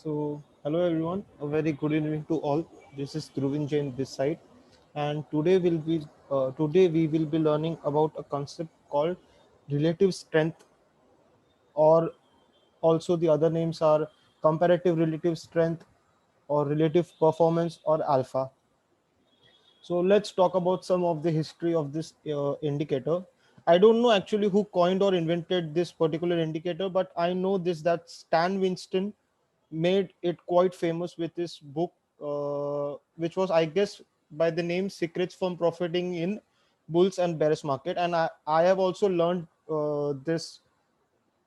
Hello everyone, a very good evening to all. This is Dhruvin Jain this side, and today we will be learning about a concept called relative strength, or also the other names are comparative relative strength, or relative performance, or alpha. So let's talk about some of the history of this indicator. I don't know actually who coined or invented this particular indicator, but I know this that Stan Winston made it quite famous with his book, which was, I guess, by the name Secrets from Profiting in Bulls and Bears Market. And I have also learned this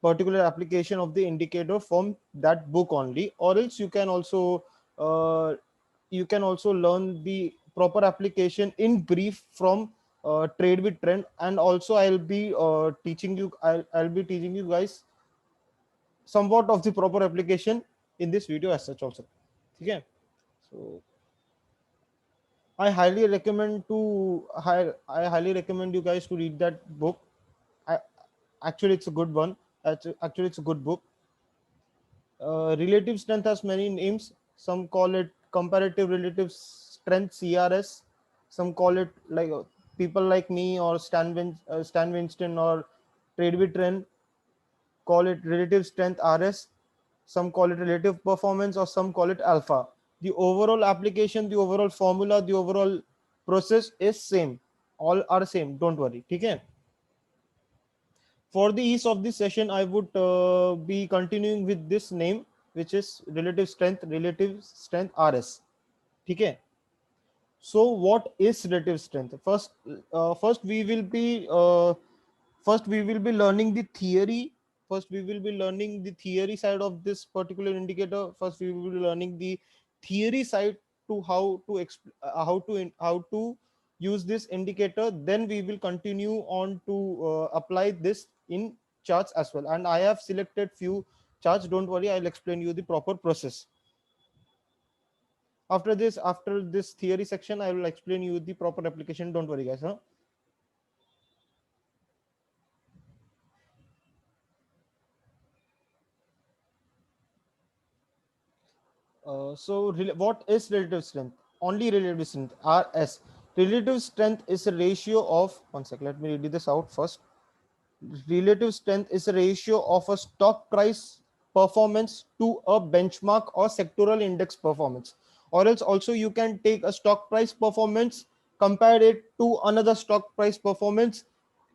particular application of the indicator from that book only, or else uh, you can also learn the proper application in brief from Trade with Trend. And also I'll be teaching you guys somewhat of the proper application in this video as such also. Okay, so I highly recommend you guys to read that book. I, Actually, it's a good one. Actually, it's a good book. Relative strength has many names. Some call it comparative relative strength (CRS). Some call it like people like me or Stan Winston or Trade Trend call it relative strength (RS). Some call it relative performance, or some call it alpha. The overall application, the overall formula, the overall process is same. All are same. Don't worry. Okay. For the ease of this session, I would be continuing with this name, which is relative strength RS. Okay. So what is relative strength? First we will be learning the theory. First we will be learning the theory side of this particular indicator. First we will be learning the theory side to how to use this indicator. Then we will continue on to apply this in charts as well. And I have selected few charts. Don't worry, I'll explain you the proper process. After this theory section, I will explain you the proper application. Don't worry, guys. Huh? What is relative strength? Only relative strength, RS. Relative strength is a ratio of, one second, let me read this out first. Relative strength is a ratio of a stock price performance to a benchmark or sectoral index performance. Or else also you can take a stock price performance, compare it to another stock price performance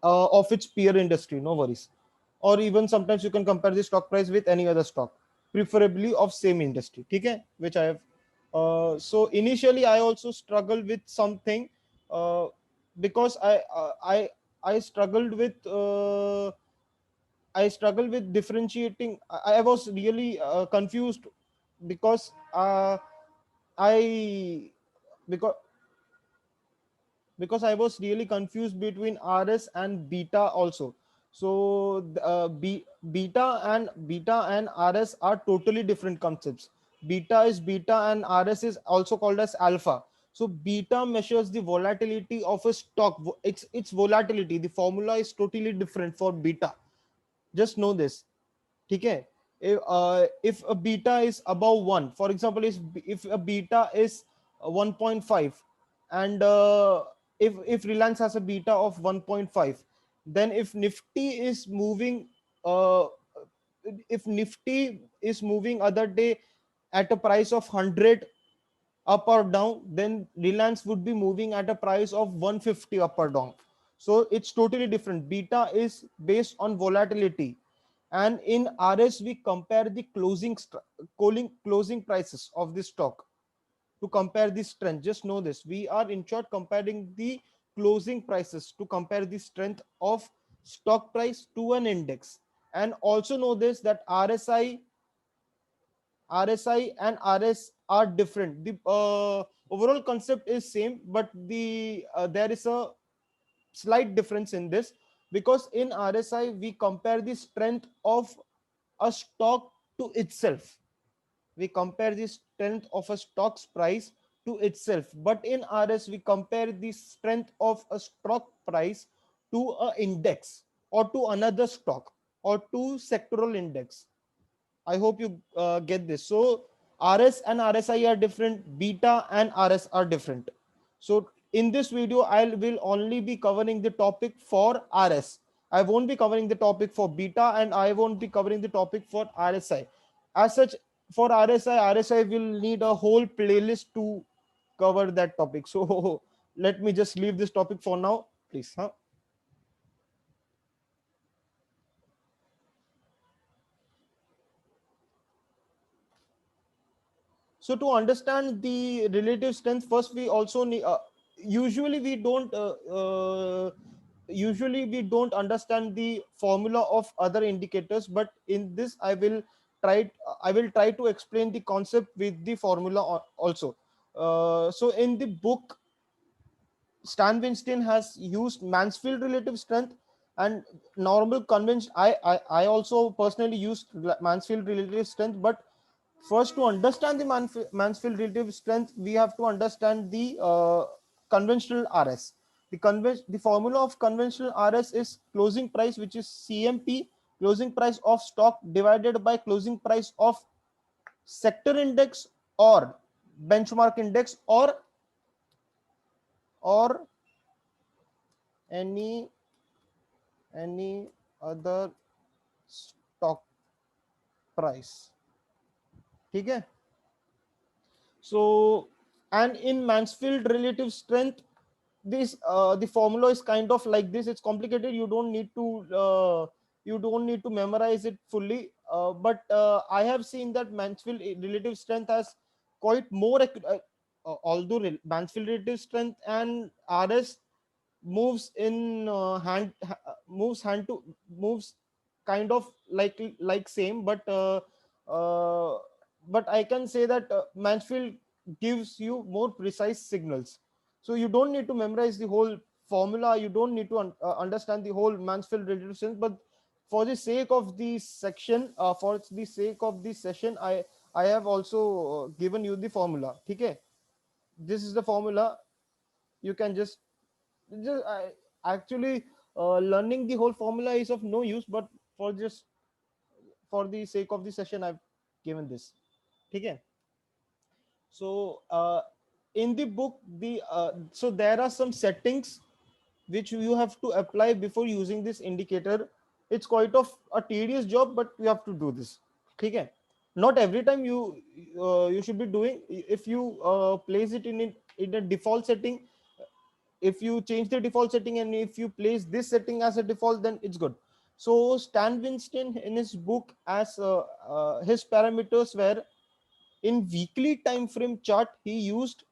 of its peer industry. No worries. Or even sometimes you can compare the stock price with any other stock, preferably of same industry. Okay, which I have. So initially, I also struggled with something, because I struggled with differentiating. I was really confused because I because I was really confused between RS and beta also. So beta and RS are totally different concepts. Beta is beta and RS is also called as alpha. So beta measures the volatility of a stock. Its volatility. The formula is totally different for beta. Just know this. Okay. If a beta is above 1, for example, if a beta is 1.5, and if Reliance has a beta of 1.5, then uh, if Nifty is moving other day at a price of 100 up or down, then Reliance would be moving at a price of 150 up or down. So it's totally different. Beta is based on volatility, and in RS we compare the closing prices of the stock to compare the strength. Just know this. We are in short comparing the closing prices to compare the strength of stock price to an index. And also know this, that RSI and RS are different. The overall concept is same, but there is a slight difference in this, because in RSI we compare the strength of a stock to itself. We compare the strength of a stock's price to itself, but in RS we compare the strength of a stock price to a index, or to another stock, or to sectoral index. I hope you get this. So RS and RSI are different, beta and RS are different. So in this video, I will only be covering the topic for RS. I won't be covering the topic for beta, and I won't be covering the topic for RSI. As such, for RSI will need a whole playlist to cover that topic. So let me just leave this topic for now, please. Huh? So to understand the relative strength, first we also need. Usually we don't. Usually we don't understand the formula of other indicators, but in this I will try to explain the concept with the formula also. So in the book, Stan Winston has used Mansfield relative strength and normal convention. I also personally used Mansfield relative strength, but first, to understand the Mansfield relative strength, we have to understand the conventional RS. The formula of conventional RS is closing price, which is CMP, closing price of stock divided by closing price of sector index or benchmark index, or any any other stock price. ठीक है? So, and in Mansfield relative strength, this the formula is kind of like this. It's complicated. You don't need to memorize it fully. But I have seen that Mansfield relative strength has quite more. Although Mansfield relative strength and RS moves in moves hand to moves kind of like same, uh, but I can say that Mansfield gives you more precise signals. So you don't need to memorize the whole formula. You don't need to understand the whole Mansfield relative strength. But for the sake of the section, for the sake of this session, I have also given you the formula. Okay, this is the formula. You can just actually learning the whole formula is of no use, but for just for the sake of the session, I've given this. Okay. So in the book, so there are some settings which you have to apply before using this indicator. It's quite of a tedious job, but you have to do this. Okay. Not every time you should be doing. If you place it in a default setting, if you change the default setting and if you place this setting as a default, then it's good. So Stan Winston in his book, as his parameters were, in weekly time frame chart, he used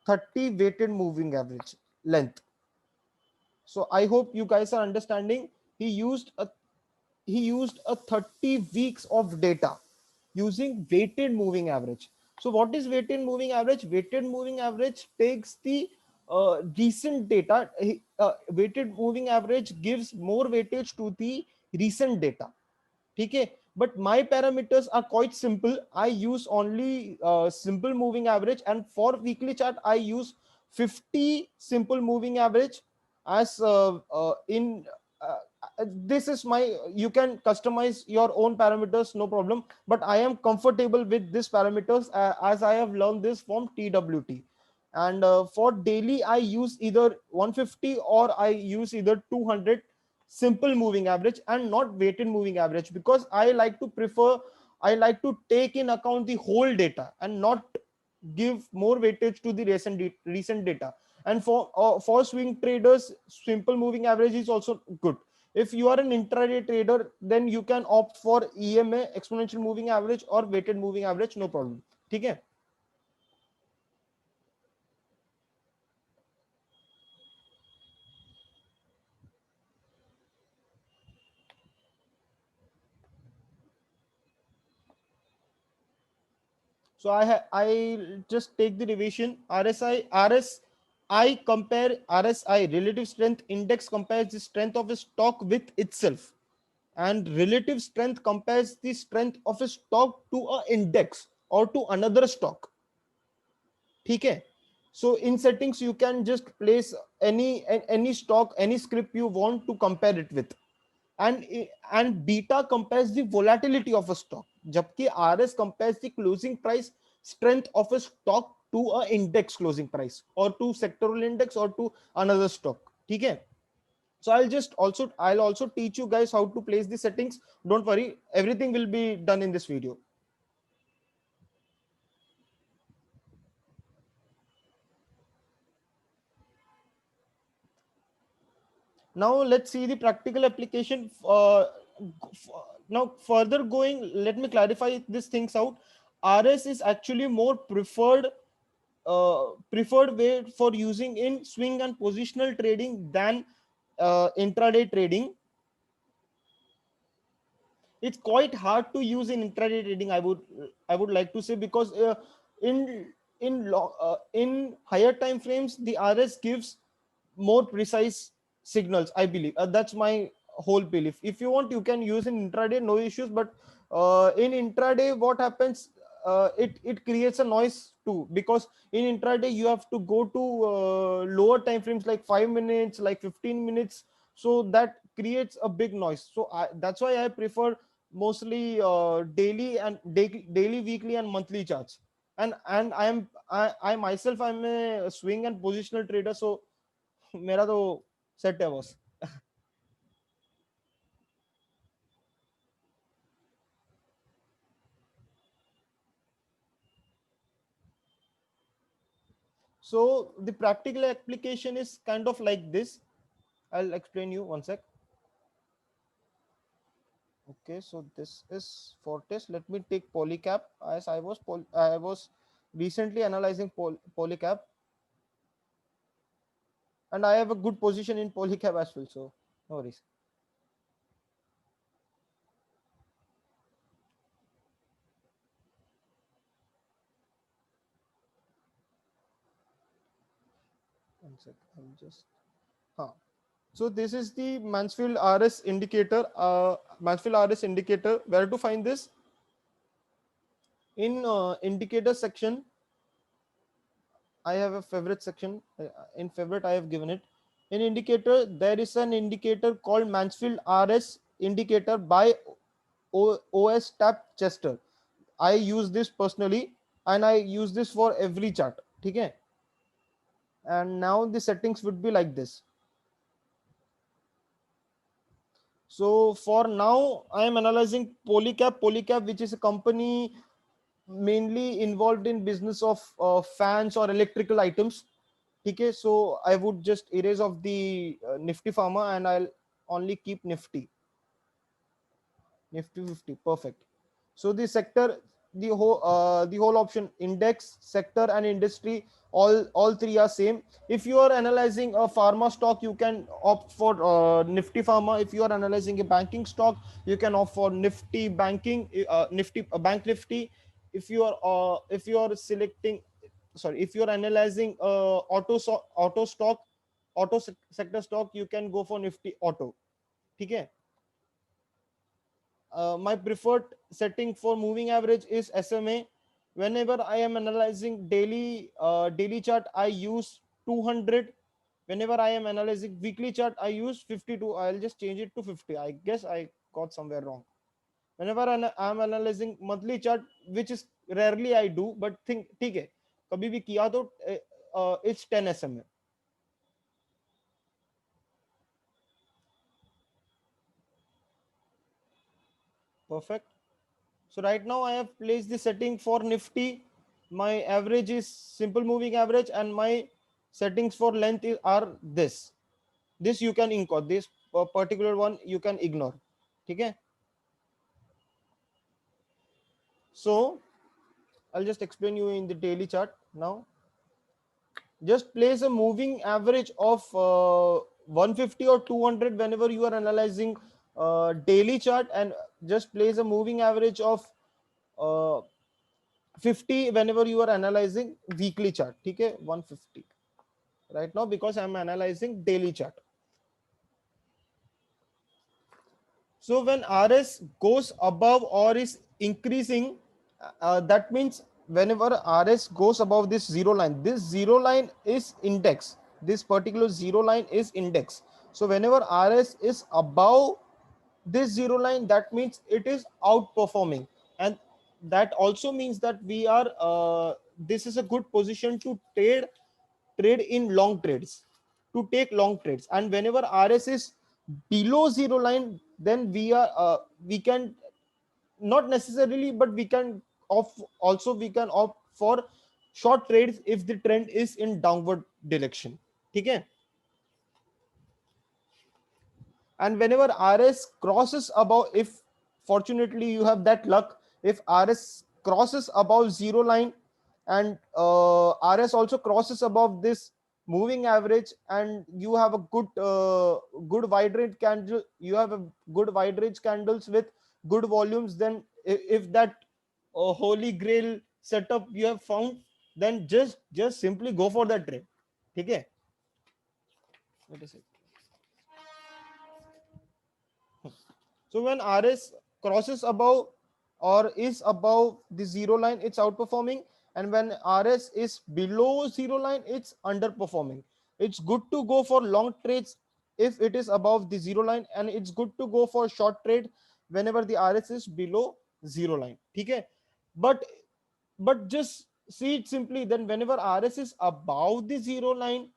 30 weighted moving average length. So I hope you guys are understanding. He used a 30 weeks of data using weighted moving average. So what is weighted moving average? Weighted moving average takes the recent data. Weighted moving average gives more weightage to the recent data. Okay, but my parameters are quite simple. I use only simple moving average, and for weekly chart I use 50 simple moving average as in this is my. You can customize your own parameters, no problem, but I am comfortable with this parameters as I have learned this from TWT. And for daily I use either 150 or I use either 200 simple moving average and not weighted moving average, because I like to take in account the whole data and not give more weightage to the recent data. And for swing traders, simple moving average is also good. If you are an intraday trader, then you can opt for EMA, exponential moving average, or weighted moving average, no problem. Okay. So I just take the revision. RSI compare RSI, relative strength index, compares the strength of a stock with itself, and relative strength compares the strength of a stock to a index or to another stock. Okay. So in settings you can just place any stock, any script you want to compare it with. And beta compares the volatility of a stock. जबकि RS compares the closing price strength of a stock to a index closing price or to sectoral index or to another stock. ठीक है. So I'll also teach you guys how to place the settings. Don't worry, everything will be done in this video. Now let's see the practical application. Now further going, let me clarify these things out. RS is actually more preferred way for using in swing and positional trading than intraday trading. It's quite hard to use in intraday trading, I would like to say, because in in higher time frames the RS gives more precise signals, I believe. That's my whole belief. If you want, you can use in intraday, no issues, but in intraday what happens, it creates a noise too, because in intraday you have to go to lower time frames like 5 minutes, like 15 minutes, so that creates a big noise. So that's why I prefer mostly daily and daily, weekly and monthly charts. And I myself, I'm a swing and positional trader, so मेरा तो set है boss. So the practical application is kind of like this. I'll explain you one sec. Okay, so this is Fortis. Let me take Polycap, as I was recently analyzing Polycap, and I have a good position in Polycap as well. So no worries. One sec. I'll just. Huh. So this is the Mansfield RS indicator. Mansfield RS indicator. Where to find this? In indicator section, I have a favorite section. In favorite, I have given it. In indicator, there is an indicator called Mansfield RS indicator by OS Tap Chester. I use this personally, and I use this for every chart. Okay. And now the settings would be like this. So for now, I am analyzing Polycap. Polycap, which is a company mainly involved in business of fans or electrical items. Okay, so I would just erase off the Nifty Pharma, and I'll only keep Nifty 50. Perfect. So the sector, the whole option, index, sector and industry, all three are same. If you are analyzing a pharma stock, you can opt for Nifty Pharma. If you are analyzing a banking stock, you can opt for Nifty Banking, Nifty Bank Nifty. If you are selecting, sorry, if you are analyzing auto stock, sector stock, you can go for Nifty Auto. Okay. My preferred setting for moving average is SMA. Whenever I am analyzing daily chart, I use 200. Whenever I am analyzing weekly chart, I use 52. I'll just change it to 50. I guess I got somewhere wrong. Whenever I am analyzing monthly chart, which is rarely I do, but think ठीक है, कभी भी किया तो it's 10 SMA. Perfect. So right now I have placed the setting for Nifty. My average is simple moving average, and my settings for length are this. This you can ignore. This particular one you can ignore. Okay. So I'll just explain you in the daily chart now. Just place a moving average of 150 or 200 whenever you are analyzing daily chart, and just place a moving average of uh, 50 whenever you are analyzing weekly chart. Okay, 150 right now because I'm analyzing daily chart. So when RS goes above or is increasing, that means whenever RS goes above this zero line, this zero line is index. This particular zero line is index. So whenever RS is above this zero line, that means it is outperforming. and that also means that we are this is a good position to trade in long trades, to take long trades. And whenever RS is below zero line, then we can, not necessarily, but we can opt, also we can opt for short trades if the trend is in downward direction. Okay. And whenever RS crosses above, if fortunately you have that luck, if RS crosses above zero line, and RS also crosses above this moving average, and you have a good wide range candle, you have a good wide range candles with good volumes, then if that holy grail setup you have found, then just simply go for that trade. Okay. Wait a sec. So when RS crosses above or is above the zero line, it's outperforming. And when RS is below zero line, it's underperforming. It's good to go for long trades if it is above the zero line, and it's good to go for short trade whenever the RS is below zero line. Okay. But just see it simply, then whenever RS is above the zero line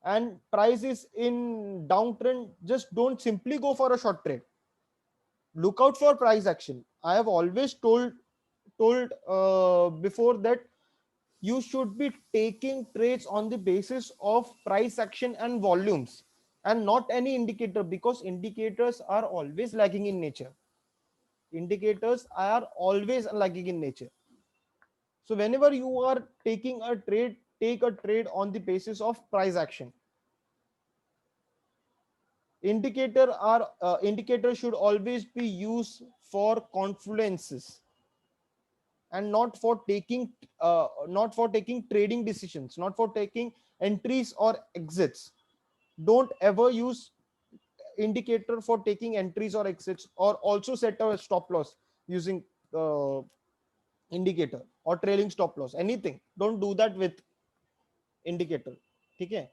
and price is in downtrend, just don't simply go for a short trade. Look out for price action. I have always told before that you should be taking trades on the basis of price action and volumes, and not any indicator, because indicators are always lagging in nature. Indicators are always lagging in nature. So whenever you are taking a trade, take a trade on the basis of price action. Indicators should always be used for confluences, and not for taking trading decisions, not for taking entries or exits. Don't ever use indicator for taking entries or exits, or also set a stop loss using uh, indicator, or trailing stop loss, anything. Don't do that with indicator. Okay.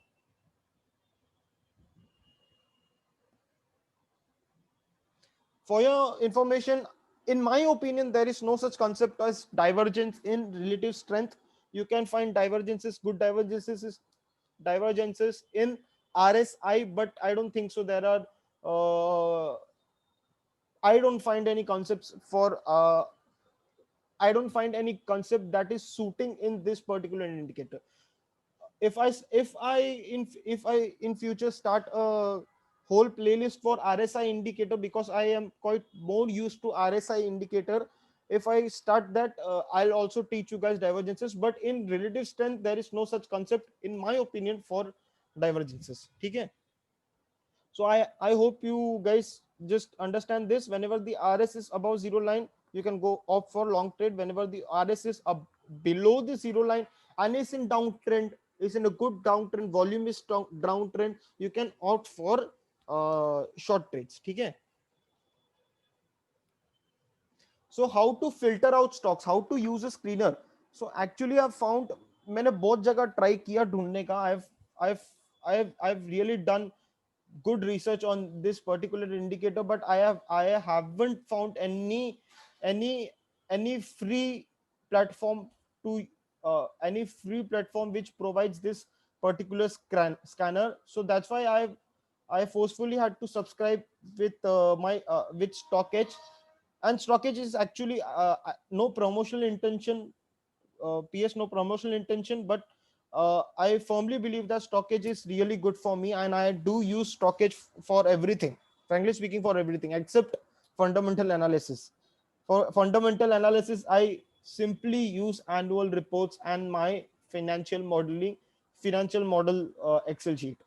For your information, in my opinion, there is no such concept as divergence in relative strength. You can find divergences in RSI, but I don't think so. Uh, I don't find any concepts for. I don't find any concept that is suiting in this particular indicator. If I in future start a whole playlist for RSI indicator, because I am quite more used to RSI indicator, if I start that, I'll also teach you guys divergences. But in relative strength, there is no such concept in my opinion for divergences. Okay. So I hope you guys just understand this. Whenever the RS is above zero line, you can go opt for long trade. Whenever the RS is up below the zero line and is in downtrend, is in a good downtrend, volume is strong downtrend, you can opt for short trades. Okay. So how to filter out stocks, how to use a screener? So actually I've found, मैंने बहुत जगह try किया ढूंढने का. I've I've really done good research on this particular indicator, but I haven't found any any free platform to any free platform which provides this particular scanner. So that's why I forcefully had to subscribe with my with StockEdge. And StockEdge is actually no promotional intention, PS, no promotional intention, but I firmly believe that StockEdge is really good for me, and I do use StockEdge for everything. Frankly speaking, for everything except fundamental analysis. For fundamental analysis, I simply use annual reports and my financial model Excel sheet.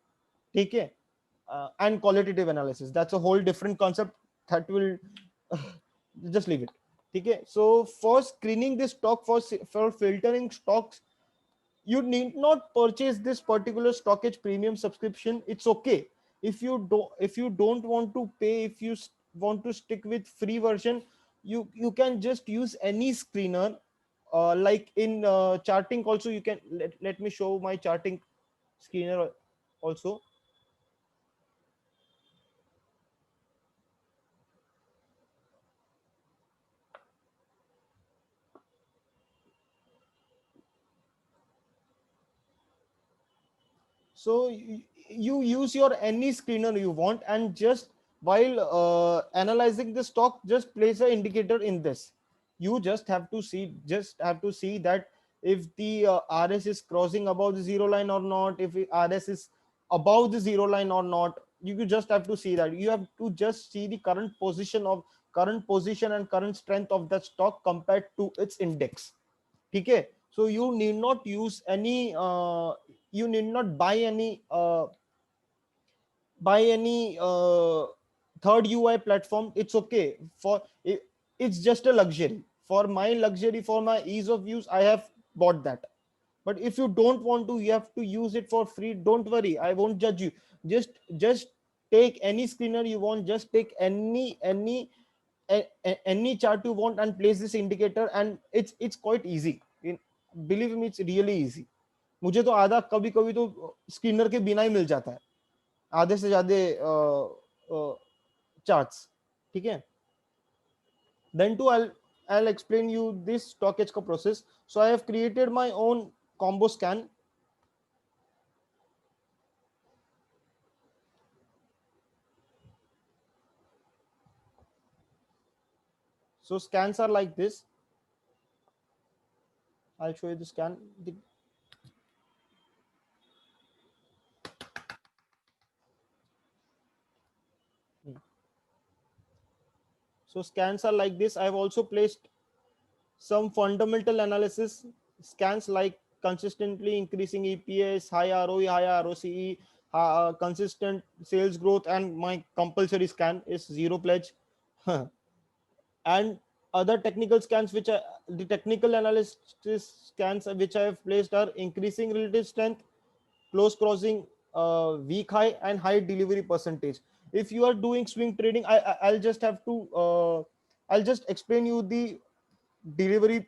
Okay. And qualitative analysis. That's a whole different concept that will just leave it. Okay. So for screening this stock, for filtering stocks, you need not purchase this particular StockEdge premium subscription. It's okay if you don't want to pay, if you want to stick with free version, you can just use any screener. Like in charting also, you can let me show my charting screener also. So you use your any screener you want, and just while analyzing the stock, just place an indicator in this. You just have to see that if the RS is crossing above the zero line or not, if the RS is above the zero line or not. You just have to see that. You have to just see the current position and current strength of the stock compared to its index. Okay, so you need not use any you need not buy any third UI platform. It's okay for it, it's just a luxury. For my luxury, for my ease of use, I have bought that. But if you don't want to, you have to use it for free. Don't worry, I won't judge you. Just take any screener you want, just take any chart you want and place this indicator, and it's quite easy. Believe me, it's really easy. मुझे तो आधा कभी कभी तो screener के बिना ही मिल जाता है, आधे से ज्यादा चार्ट्स. ठीक है. Then too, I'll explain you this stock edge का process. So I have created my own combo scan. So scans are like this. I'll show you the scan. So scans are like this. I've also placed some fundamental analysis scans like consistently increasing EPS, high ROE, high ROCE, consistent sales growth, and my compulsory scan is zero pledge. And other technical scans, the technical analysis scans which I have placed are increasing relative strength, close crossing, weak high, and high delivery percentage. If you are doing swing trading, I'll just have to I'll just explain you the delivery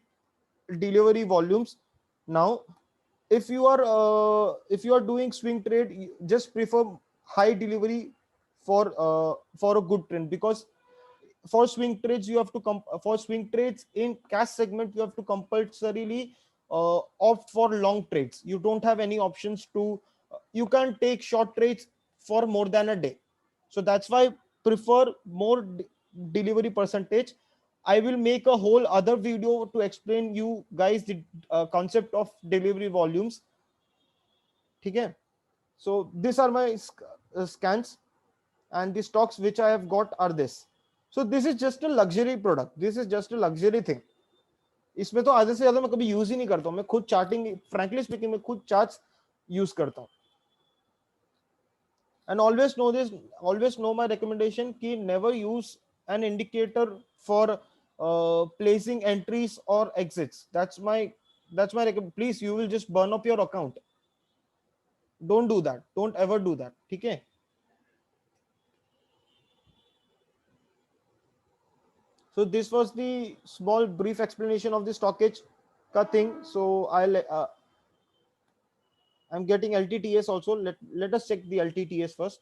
volumes. Now if you are doing swing trade, just prefer high delivery for a good trend, because for swing trades you have to for swing trades in cash segment, you have to compulsorily opt for long trades. You don't have any options to you can't take short trades for more than a day. So that's why prefer more delivery percentage. I will make a whole other video to explain you guys the concept of delivery volumes. Okay, so these are my scans, and the stocks which I have got are this. So this is just a luxury product. This is just a luxury thing. इसमें तो आधे से ज्यादा मैं कभी use ही नहीं करता हूँ. मैं खुद चार्टिंग, फ्रैंकली स्पीकिंग, मैं खुद चार्ट्स यूज करता हूँ. And always know my recommendation कि never use an indicator for placing entries or exits. That's my please, you will just burn up your account. Don't do that. Don't ever do that. Okay. So this was the small brief explanation of the stockage ka thing. So I'm getting LTTS also. Let us check the LTTS first.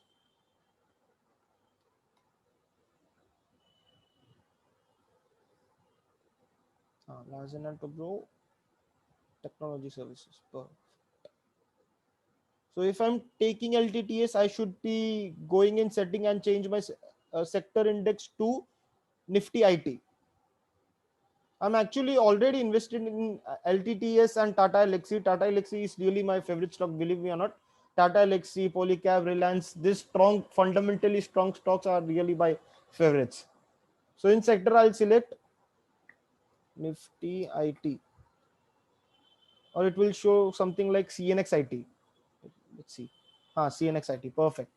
Larsen and Toubro Technology Services. So if I'm taking LTTS, I should be going in setting and change my sector index to Nifty IT. I'm actually already invested in LTTS and Tata Elxsi. Tata Elxsi is really my favorite stock, believe me or not. Tata Elxsi, Polycab, Reliance, this strong, fundamentally strong stocks are really my favorites. So in sector, I'll select Nifty IT, or it will show something like CNX IT. Let's see. CNX IT, perfect.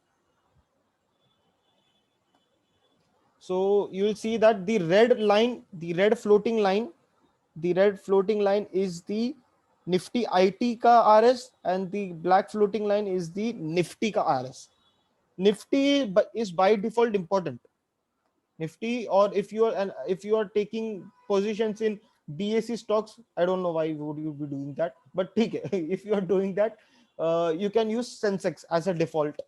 So you will see that the red floating line is the Nifty IT ka RS, and the black floating line is the Nifty ka RS. Nifty is by default important. Nifty, or if you are taking positions in BSE stocks, I don't know why would you be doing that, but okay, if you are doing that, you can use Sensex as a default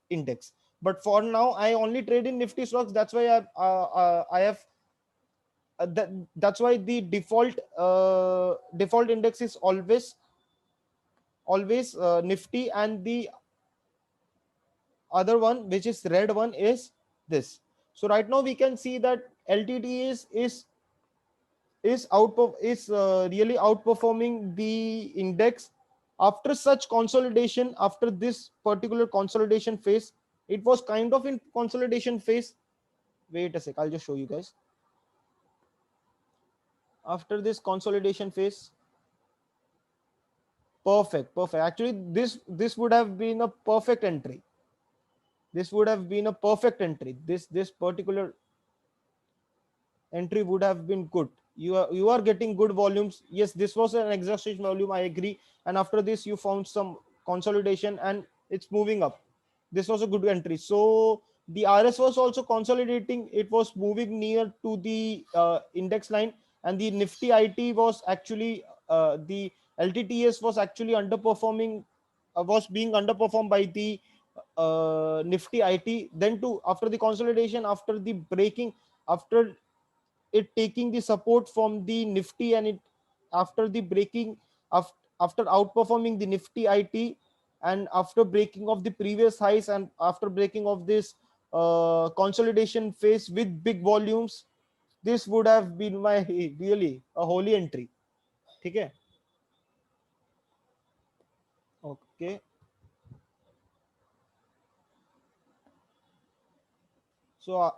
index. But for now, I only trade in Nifty stocks. That's why I have that's why the default index is always always Nifty, and the other one, which is red one, is this. So right now we can see that LTT is really outperforming the index after such consolidation. After this particular consolidation phase, it was kind of in consolidation phase. Wait a sec, I'll just show you guys. After this consolidation phase, perfect, actually this would have been a perfect entry. This would have been a perfect entry. This particular entry would have been good. You are getting good volumes. Yes, this was an exhaustion volume, I agree. And after this you found some consolidation and it's moving up. This was a good entry. So the RS was also consolidating. It was moving near to the index line, and the Nifty IT was actually the LTTS was actually underperforming, was being underperformed by the Nifty IT. Then to after the consolidation, after the breaking, after it taking the support from the Nifty, and it after the breaking, after outperforming the Nifty IT, and after breaking of the previous highs, and after breaking of this consolidation phase with big volumes, this would have been my really a holy entry. Okay. Okay. So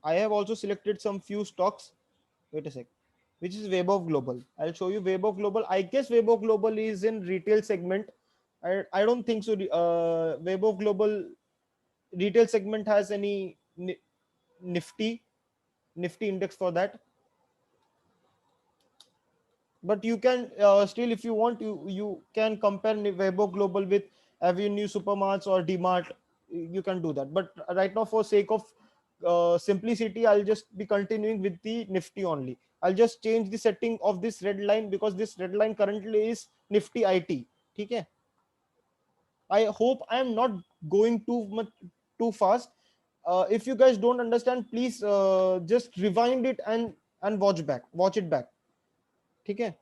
I have also selected some few stocks. Wait a sec. Which is Web of Global. I'll show you Web of Global. I guess Web of Global is in retail segment. I don't think so. Web of Global retail segment has any Nifty Nifty index for that. But you can still, if you want, you can compare Web of Global with Avenue Supermarts or DMart. You can do that. But right now, for sake of simplicity, I'll just be continuing with the Nifty only. I'll just change the setting of this red line, because this red line currently is Nifty IT. Okay. I hope I am not going too fast. If you guys don't understand, please just rewind it and watch it back. Okay.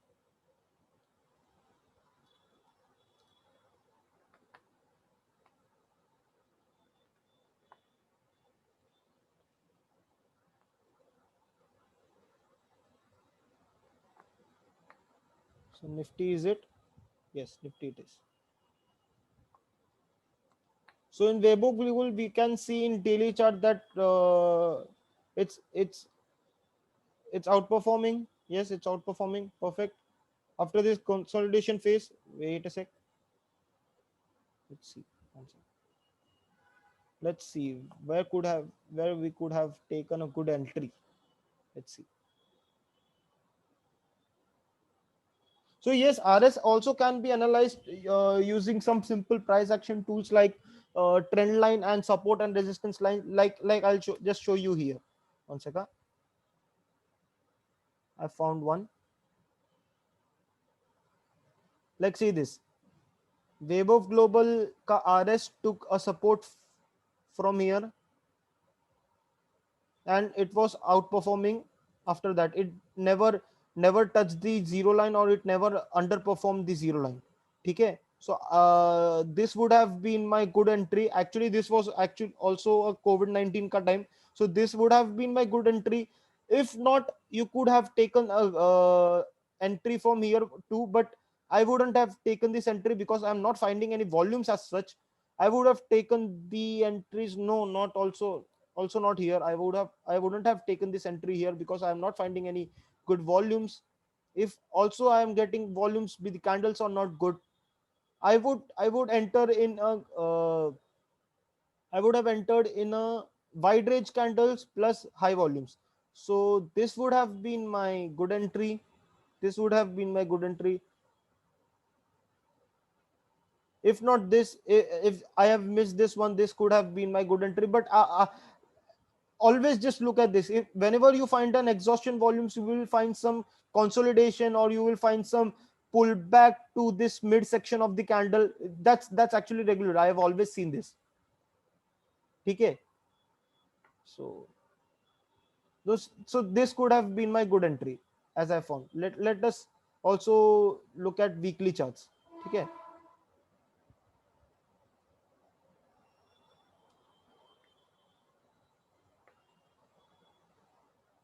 So Nifty is it? Yes, Nifty it is. So in Weibo Global, we can see in daily chart that it's it's it's outperforming. Yes, it's outperforming. Perfect. After this consolidation phase, wait a sec. Let's see. One sec. Let's see where we could have taken a good entry. Let's see. So yes, RS also can be analyzed using some simple price action tools like trend line and support and resistance line. Like I'll just show you here. One second. I found one. Like see this. Web of Global ka RS took a support from here, and it was outperforming. After that, it never touched the zero line, or it never underperformed the zero line. Okay. So this would have been my good entry. Actually, this was actually also a COVID-19 ka time, so this would have been my good entry. If not, you could have taken a entry from here too, but I wouldn't have taken this entry because I'm not finding any volumes as such. I would have taken the entries. No, not also not here. I wouldn't have taken this entry here because I'm not finding any good volumes. If also I am getting volumes with the candles are not good, I would enter in a I would have entered in a wide range candles plus high volumes. So this would have been my good entry. This would have been my good entry. If not this, if I have missed this one, this could have been my good entry. But always just look at this. If whenever you find an exhaustion volumes, you will find some consolidation, or you will find some pullback to this mid section of the candle. That's actually regular. I have always seen this. Okay. So so this could have been my good entry, as I found. Let us also look at weekly charts. Okay.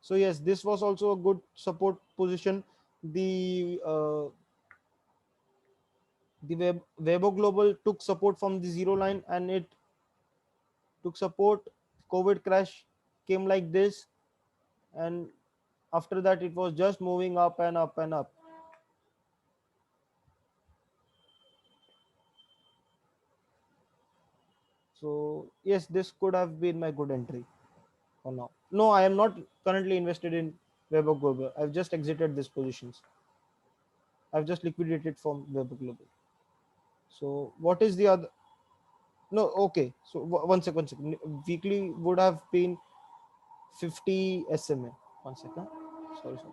So yes, this was also a good support position. The uh, the Weibo Global took support from the zero line, and it took support. COVID crash came like this, and after that it was just moving up and up and up. So yes, this could have been my good entry for now. No, I am not currently invested in Weibo Global. I've just exited these positions. I've just liquidated from Weibo Global. So what is the other? No, okay. So one second, one second. Weekly would have been 50 SMA. One second. Sorry, sorry.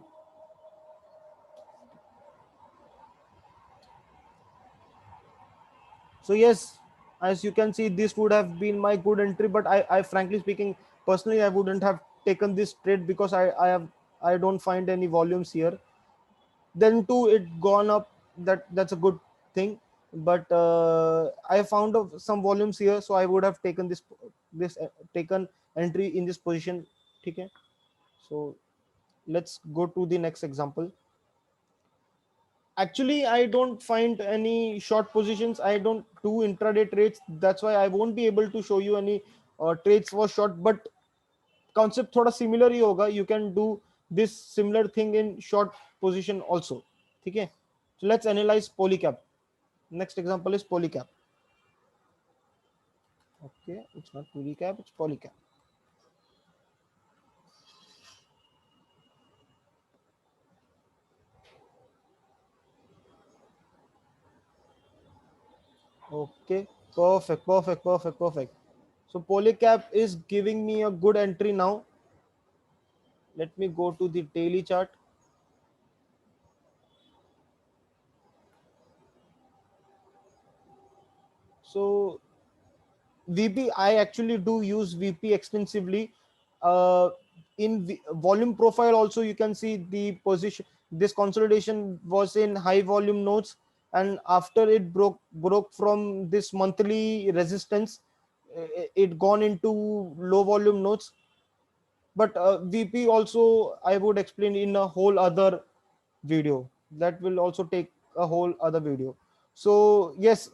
So yes, as you can see, this would have been my good entry. But I frankly speaking, personally, I wouldn't have taken this trade because I don't find any volumes here. Then too, it gone up. That's a good thing. But I found some volumes here, so I would have taken this taken entry in this position. Okay. So let's go to the next example. Actually, I don't find any short positions. I don't do intraday trades. That's why I won't be able to show you any trades for short. But concept थोड़ा similar ही होगा. You can do this similar thing in short position also. ठीक है? So let's analyze polycap. Next example is polycap. Okay, it's not polycap, it's polycap. Okay, perfect, perfect, perfect, perfect. So polycap is giving me a good entry now. Let me go to the daily chart. So VP, I actually do use VP extensively. In volume profile, also you can see the position. This consolidation was in high volume nodes, and after it broke from this monthly resistance, it gone into low volume nodes. But VP also I would explain in a whole other video. That will also take a whole other video. So yes,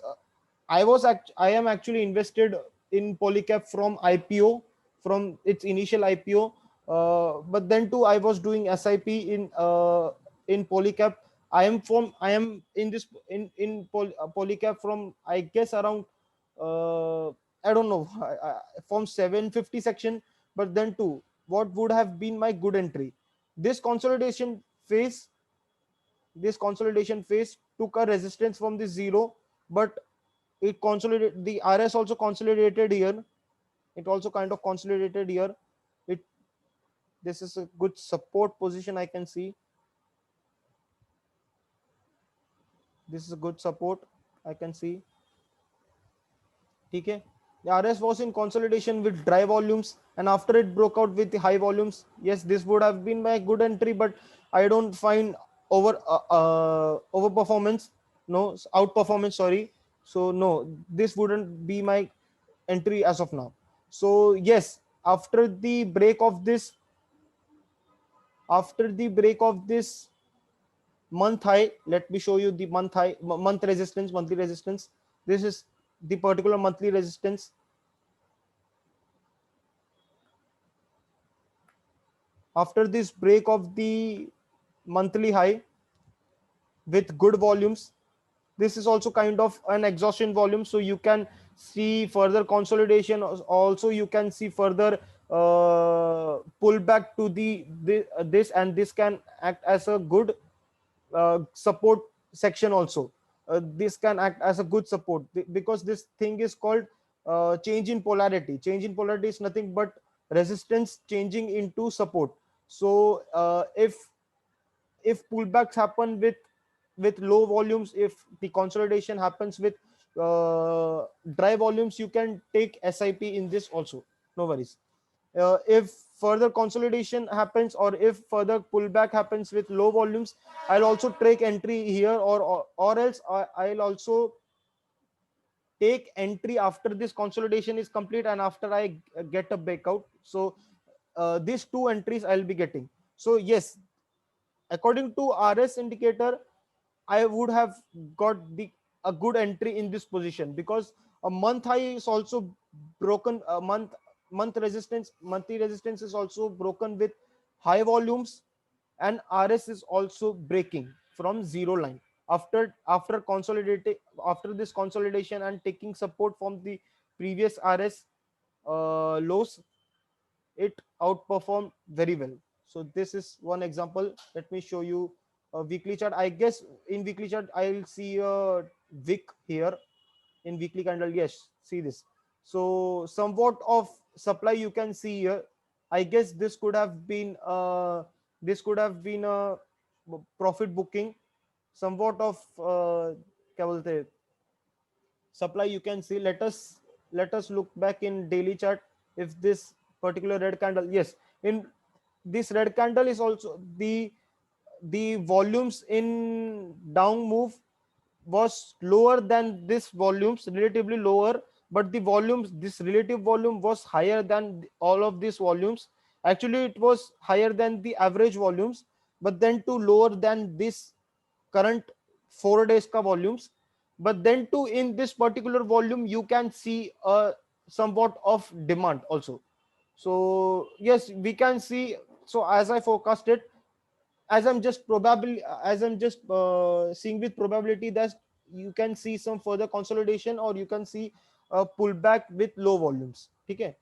I am actually invested in Polycap from IPO, from its initial IPO. But then too I was doing SIP in Polycap. I am in this in Polycap from, I guess, around I don't know, from 750 section. But then too, what would have been my good entry? This consolidation phase, this consolidation phase took a resistance from the zero, but it consolidated. The RS also consolidated here. It also kind of consolidated here. It This is a good support position. I can see this is a good support. I can see. Okay. The RS was in consolidation with dry volumes, and after it broke out with the high volumes, yes, this would have been my good entry, but I don't find over performance, no, outperformance, sorry. So no, this wouldn't be my entry as of now. So yes, after the break of this month high, let me show you the month resistance, monthly resistance. This is the particular monthly resistance. After this break of the monthly high with good volumes, this is also kind of an exhaustion volume, so you can see further consolidation. Also you can see further pullback to this, and this can act as a good support section also. This can act as a good support because this thing is called change in polarity. Change in polarity is nothing but resistance changing into support. So if pullbacks happen with low volumes, if the consolidation happens with dry volumes, you can take SIP in this also, no worries. If further consolidation happens, or if further pullback happens with low volumes, I'll also take entry here, or else I'll also take entry after this consolidation is complete and after I get a breakout. So these two entries I'll be getting. So yes, according to RS indicator, I would have got the a good entry in this position, because a month high is also broken. A monthly resistance is also broken with high volumes, and RS is also breaking from zero line after consolidating, after this consolidation and taking support from the previous RS lows. It outperformed very well. So this is one example. Let me show you a weekly chart. I guess in weekly chart I'll see a wick here in weekly candle. Yes, see this. So somewhat of supply you can see here. I guess this could have been a profit booking. Somewhat of क्या बोलते हैं, supply you can see. Let us look back in daily chart. If this particular red candle, yes, in this red candle is also the volumes in down move was lower than this volumes, relatively lower, but the volumes, this relative volume was higher than all of these volumes. Actually it was higher than the average volumes, but then to lower than this current 4 days ka volumes. But then too, in this particular volume you can see a somewhat of demand also. So yes, we can see. So as I forecasted, as I'm just seeing with probability that you can see some further consolidation, or you can see a pullback with low volumes. Okay,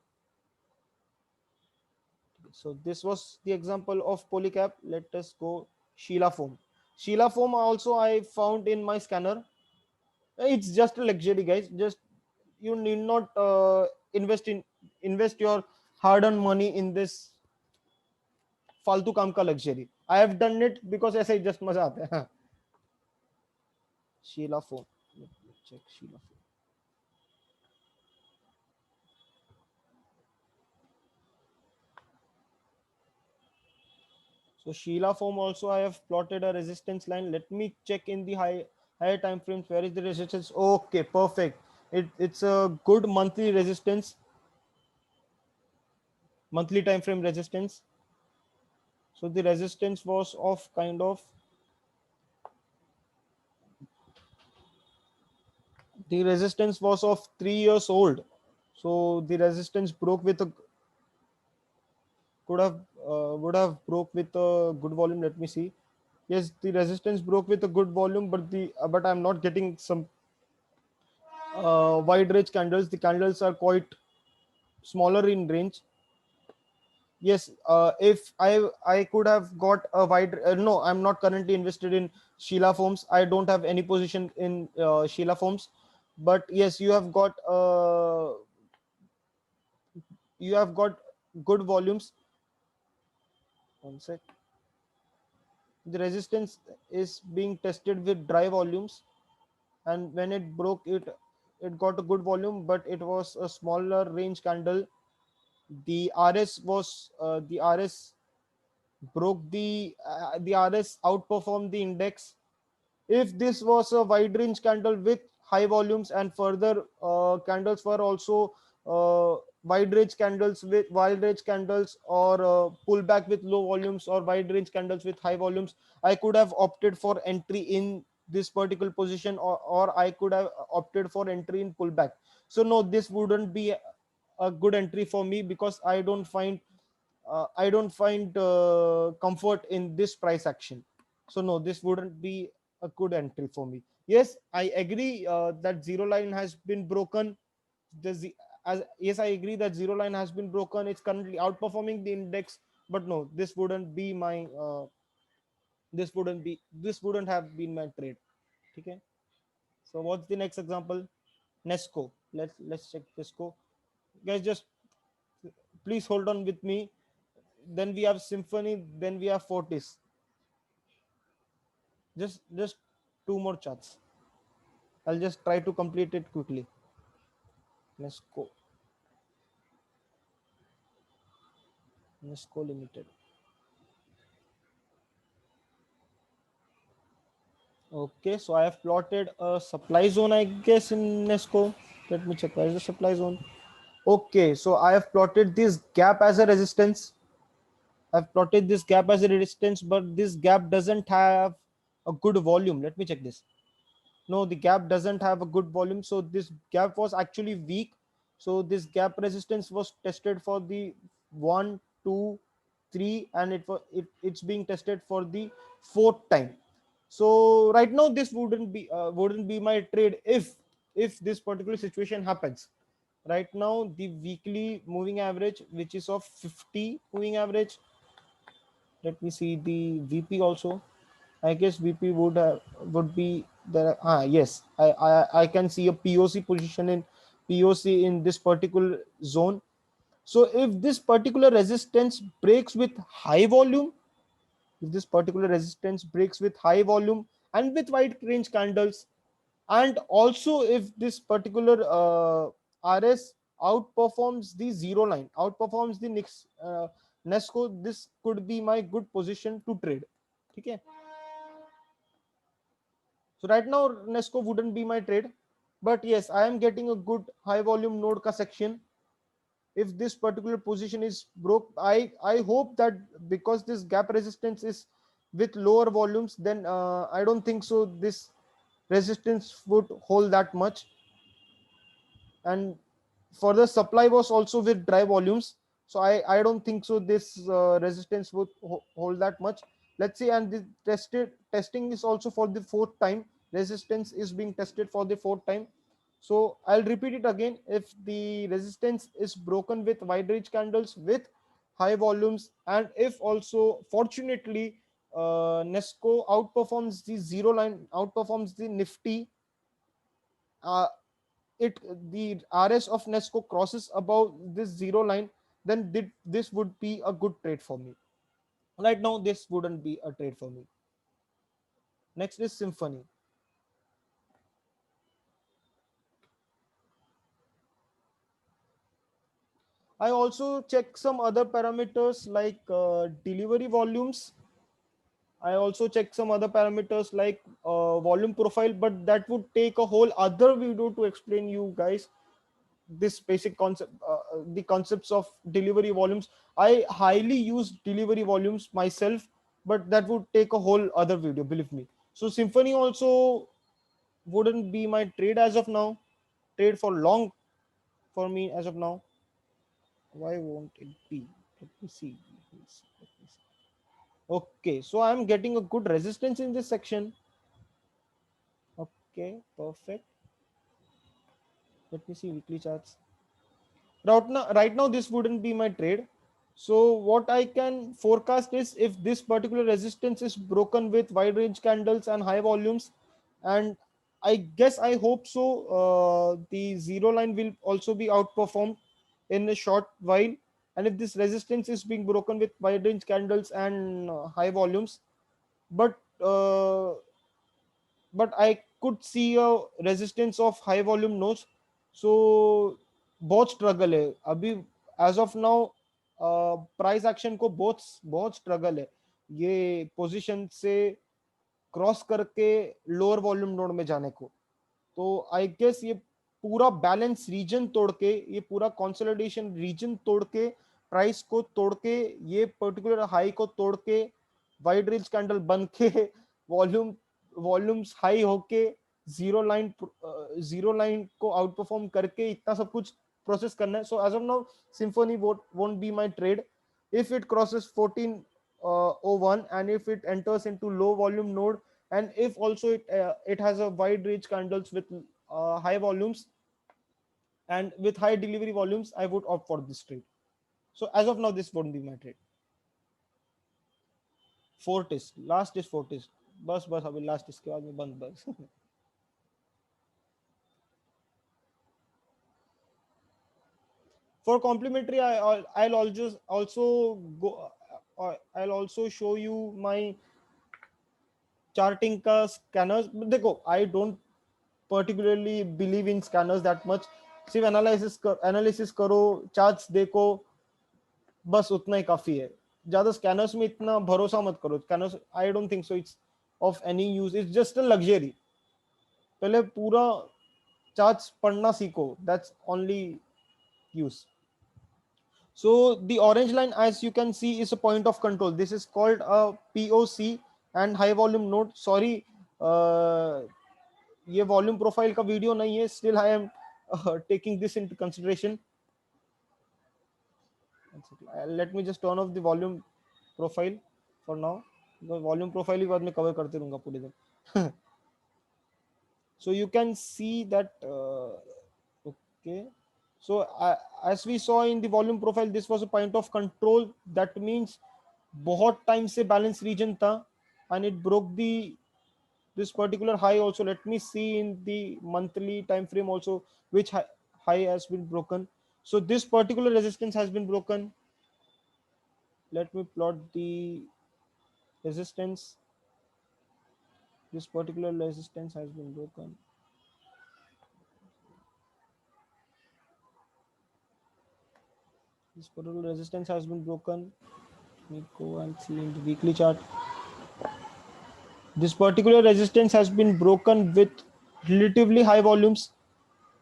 so this was the example of polycap. Let us go Sheila foam. Sheila foam also I found in my scanner. It's just a luxury, guys. Just you need not invest your hard earned money in this फालतू काम का luxury. I have done it because ऐसे ही just मजा आता है. Sheila foam. Let me check Sheila foam. So Sheila foam also I have plotted a resistance line. Let me check in the higher time frames. Where is the resistance? Okay, perfect. It's a good monthly resistance, monthly time frame resistance. So the resistance was of kind of, the resistance was of 3 years old. So the resistance broke with a could have would have broke with a good volume. Let me see. Yes, the resistance broke with a good volume, but I'm not getting some wide range candles. The candles are quite smaller in range. Yes, if I could have got a wide no, I'm not currently invested in Sheila foams. I don't have any position in Sheila foams. But yes, you have got good volumes. One sec. The resistance is being tested with dry volumes, and when it broke, it got a good volume, but it was a smaller range candle. The rs broke the rs outperformed the index. If this was a wide range candle with high volumes, and further candles were also wide range candles, or pullback with low volumes, or wide range candles with high volumes, I could have opted for entry in this particular position, or I could have opted for entry in pullback. So no, this wouldn't be a good entry for me, because I don't find comfort in this price action. So no, this wouldn't be a good entry for me. Yes, I agree that zero line has been broken. The z- as Yes, I agree that zero line has been broken. It's currently outperforming the index, but no, this wouldn't have been my trade. Okay. So what's the next example? Nesco. Let's check Nesco. Guys, just please hold on with me. Then we have Symphony. Then we have Fortis. Just two more charts. I'll just try to complete it quickly. Nesco. Nesco Limited. Okay, so I have plotted a supply zone, I guess, in Nesco. Let me check. Where is the supply zone? Okay, so I have plotted this gap as a resistance. I've plotted this gap as a resistance, but this gap doesn't have a good volume. Let me check this. No, the gap doesn't have a good volume, so this gap was actually weak. So this gap resistance was tested for the 1 2 3, and it's being tested for the fourth time. So right now this wouldn't be my trade if this particular situation happens. Right now the weekly moving average, which is of 50 moving average. Let me see the VP also. I guess VP would be there. Yes, I can see a POC position in POC in this particular zone. So if this particular resistance breaks with high volume, if this particular resistance breaks with high volume and with wide range candles, and also if this particular RS outperforms the zero line, outperforms the next Nesco, this could be my good position to trade. Okay. So right now Nesco wouldn't be my trade, but yes, I am getting a good high volume node ka section. If this particular position is broke, I hope that because this gap resistance is with lower volumes, then I don't think so this resistance would hold that much. And further supply was also with dry volumes, so I don't think so this resistance would hold that much. Let's see. And the testing is also for the fourth time. Resistance is being tested for the fourth time. So I'll repeat it again. If the resistance is broken with wide range candles with high volumes, and if also fortunately Nesco outperforms the zero line, outperforms the Nifty, uh, it the RS of Nesco crosses above this zero line, then this would be a good trade for me. Right now, this wouldn't be a trade for me. Next is Symphony. I also check some other parameters like delivery volumes. I also check some other parameters like volume profile, but that would take a whole other video to explain you guys this basic concept, the concepts of delivery volumes. I highly use delivery volumes myself, but that would take a whole other video, believe me. So Symphony also wouldn't be my trade as of now, trade for long for me as of now. Why won't it be? Let me see. Okay, so I'm getting a good resistance in this section. Okay, perfect. Let me see weekly charts. Right now this wouldn't be my trade. So what I can forecast is if this particular resistance is broken with wide range candles and high volumes, and I guess I hope so, the zero line will also be outperformed in a short while. And if this resistance is being broken with wide range candles and high volumes, but I could see a resistance of high volume nodes. So बहुत struggle है अभी as of now. Price action को बहुत बहुत struggle है ये position से cross करके लोअर वॉल्यूम नोड में जाने को. तो आई गेस ये पूरा बैलेंस रीजन तोड़ के, ये पूरा कंसोलिडेशन रीजन तोड़ के, प्राइस को तोड़ के, ये पर्टिकुलर हाई को तोड़ के, वाइड रेंज कैंडल बन के, वॉल्यूम वॉल्यूम्स हाई होके, जीरो लाइन को आउट परफॉर्म करके इतना सब कुछ प्रोसेस करना है. So as of now Symphony won't be my trade if it crosses 1401 and if it enters into low volume node, and if also it has a wide range candles with high volumes and with high delivery volumes, I would opt for this trade. So as of now this won't be my trade. Fortis, last is Fortis. बस अभी last इसके बाद में बंद बस. For complementary I'll also go I'll also show you my charting का scanners. देखो I don't particularly believe in scanners that much. सिर्फ एनालिसिस करो, चार्ट्स देखो, बस उतना ही काफी है. ज्यादा स्कैनर्स में इतना भरोसा मत करो. Scanners I don't think so it's of any use. It's just a luxury. पहले पूरा चार्ट्स पढ़ना सीखो, that's only use. So the orange line, as you can see, is a point of control. This is called a POC and high volume node. Sorry, ये volume profile का video नहीं है. Still, I am taking this into consideration. Let me just turn off the volume profile for now. The volume profile ही बाद में cover करते रहूँगा पूरे दिन. So you can see that. Okay. So as we saw in the volume profile, this was a point of control. That means बहुत time से balance region था, and it broke this particular high also. Let me see in the monthly time frame also which high has been broken. So this particular resistance has been broken. Let me plot the resistance. This particular resistance has been broken. This particular resistance has been broken. Let me go and see in the weekly chart. This particular resistance has been broken with relatively high volumes.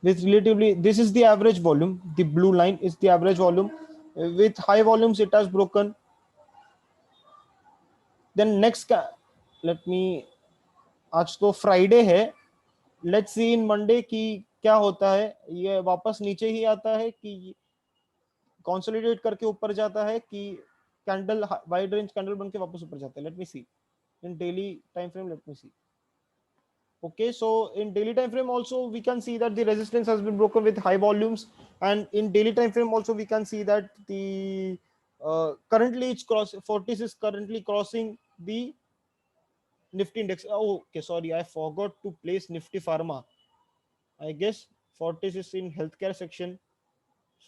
This is the average volume. The blue line is the average volume. With high volumes, it has broken. Then next, let me. आज तो Friday है. Let's see in Monday कि क्या होता है. ये वापस नीचे ही आता है कि कंसोलिडेट करके ऊपर जाता है कि कैंडल वाइड रेंज कैंडल बन के वापस ऊपर जाता है. Let me see in daily time frame. Let me see. Okay, so in daily time frame also we can see that the resistance has been broken with high volumes, and in daily time frame also we can see that the currently it's cross 40 is currently crossing the Nifty index. Oh, okay, sorry, I forgot to place Nifty Pharma. I guess Fortis is in healthcare section.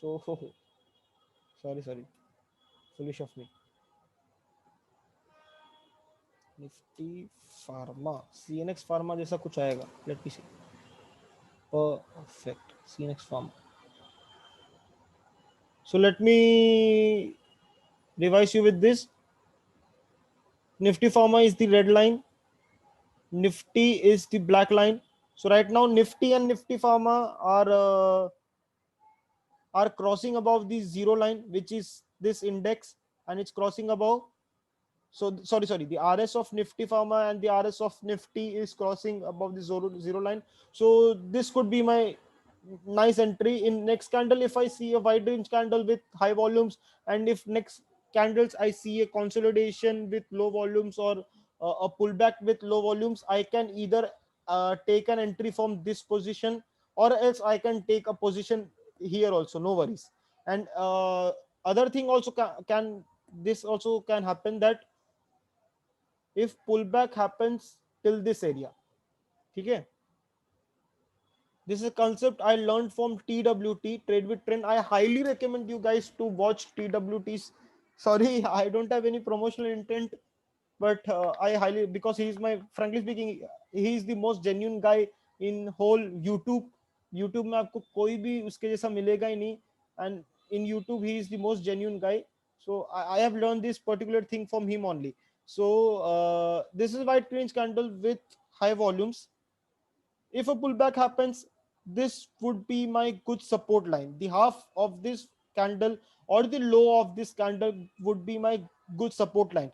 So sorry, foolish of me. Nifty Pharma, CNX Pharma जैसा कुछ आएगा. Let me see. Perfect. CNX Pharma. So let me revise you with this. Nifty Pharma is the red line. Nifty is the black line. So right now Nifty and Nifty Pharma are crossing above the zero line, which is this index, and it's crossing above. So sorry, the RS of Nifty Pharma and the RS of Nifty is crossing above the zero line. So this could be my nice entry in next candle. If I see a wide range candle with high volumes, and if next candles I see a consolidation with low volumes, or a pullback with low volumes, I can either take an entry from this position, or else I can take a position here also, no worries. And other thing also can this also can happen, that if pullback happens till this area. Okay, this is a concept I learned from TWT, Trade with Trend. I highly recommend you guys to watch TWT's. Sorry, I don't have any promotional intent, but I highly, because he is my, frankly speaking, he is the most genuine guy in whole YouTube. YouTube में आपको कोई भी उसके जैसा मिलेगा ही नहीं, and in YouTube he is the most genuine guy. So I have learned this particular thing from him only. So this is white range candle with high volumes. If a pullback happens, this would be my good support line. The half of this candle or the low of this candle would be my good support line.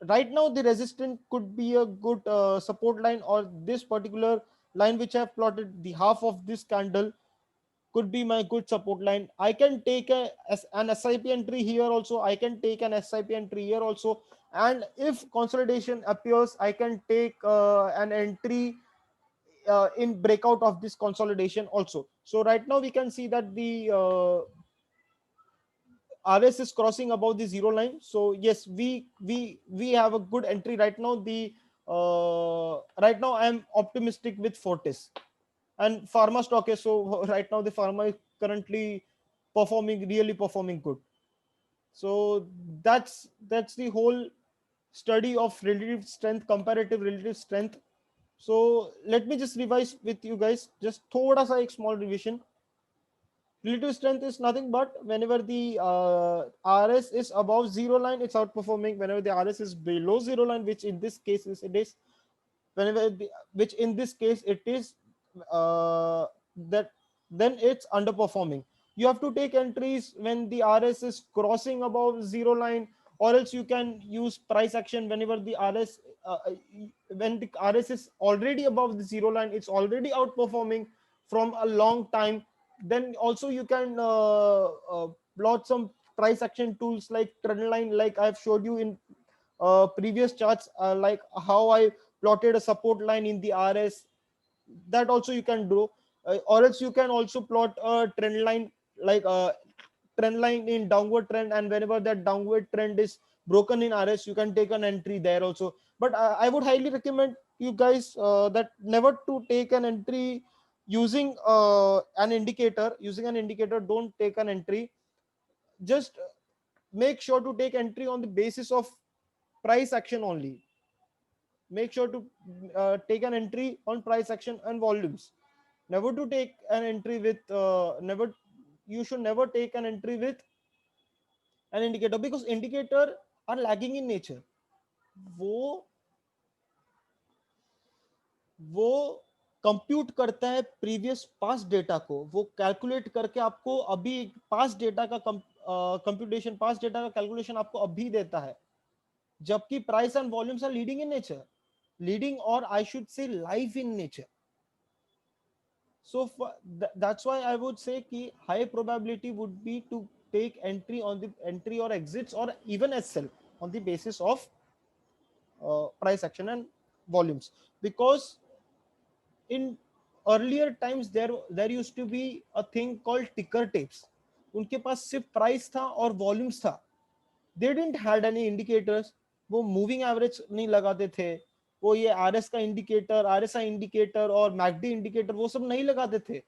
Right now the resistance could be a good support line, or this particular line which I have plotted, the half of this candle could be my good support line. I can take an SIP entry here also. I can take an SIP entry here also. And if consolidation appears, I can take an entry in breakout of this consolidation also. So right now we can see that the RS is crossing above the zero line. So yes, we have a good entry right now. The right now I am optimistic with Fortis and pharma stock is. So right now the pharma is currently really performing good. So that's the whole study of relative strength, comparative relative strength. So let me just revise with you guys, just thoda sa ek small revision. Relative strength is nothing but whenever the RS is above zero line, it's outperforming. Whenever the RS is below zero line, which in this case is it is, which in this case it is, that then it's underperforming. You have to take entries when the RS is crossing above zero line, or else you can use price action whenever the RS when the RS is already above the zero line, it's already outperforming from a long time. Then also you can plot some price action tools like trend line, like I've showed you in previous charts, like how I plotted a support line in the RS. That also you can do, or else you can also plot a trend line, like trend line in downward trend, and whenever that downward trend is broken in RS, you can take an entry there also. But I would highly recommend you guys that never to take an entry using an indicator. Using an indicator, don't take an entry. Just make sure to take entry on the basis of price action only. Make sure to take an entry on price action and volumes. Never to take an entry with never you should never take an entry with an indicator, because indicator are lagging in nature. वो वो compute करता है previous past data को, वो calculate करके आपको अभी past data का कंप्यूटेशन, पास्ट डेटा का कैलकुलेशन आपको अभी देता है, जबकि price and volumes are leading in nature, leading और I should say live in nature. So that's why I would say ki high probability would be to take entry on the entry or exits or even sell on the basis of price action and volumes. Because in earlier times there used to be a thing called ticker tapes. उनके पास सिर्फ price था और volumes था. They didn't had any indicators. वो moving average नहीं लगाते थे, वो ये आरएस का इंडिकेटर, आरएसआई इंडिकेटर और मैकडी इंडिकेटर वो सब नहीं लगाते थे.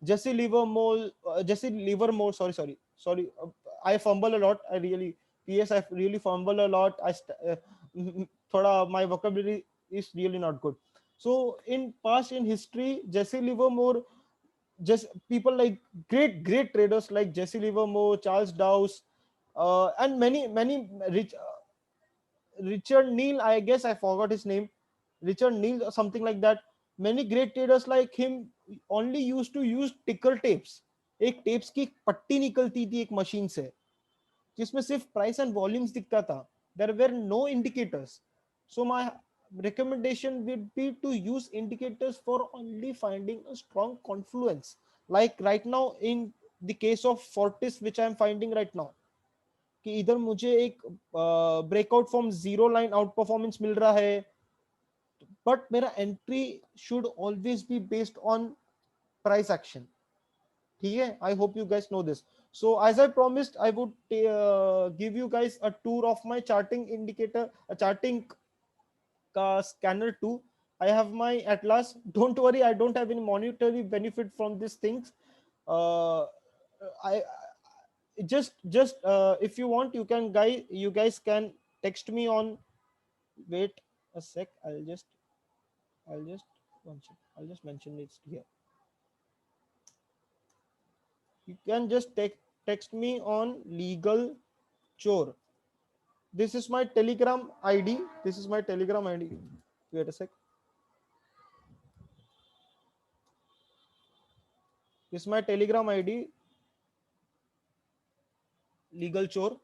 Jesse Livermore, Jesse Livermore, sorry, I fumble a lot. I really, PS, I really fumble a lot. Thoda, my vocabulary is really not good. So in past, in history, Jesse Livermore, just people like great traders like Jesse Livermore, Charles Dawes, and many Richard Neal, I guess I forgot his name, Richard Neal or something like that. Many great traders like him only used to use ticker tapes. एक tapes की एक पट्टी निकलती थी एक machine से, जिसमें सिर्फ प्राइस एंड वॉल्यूम्स दिखता था. There were no indicators. So my recommendation would be to use indicators for only finding a strong confluence, like right now in the case of Fortis which I am finding right now, कि इधर मुझे एक breakout from zero line out performance मिल रहा है, but मेरा entry should always be based on price action. ठीक है, I hope you guys know this. So as I promised, I would give you guys a tour of my charting indicator, a charting scanner too. I have my Atlas. Don't worry, I don't have any monetary benefit from these things. I just if you want, you guys can text me on. Wait a sec. I'll just one sec. I'll just mention it here. You can just text me on legal chore. This is my Telegram ID. This is my Telegram ID. Wait a sec. This is my Telegram ID. Legal chore.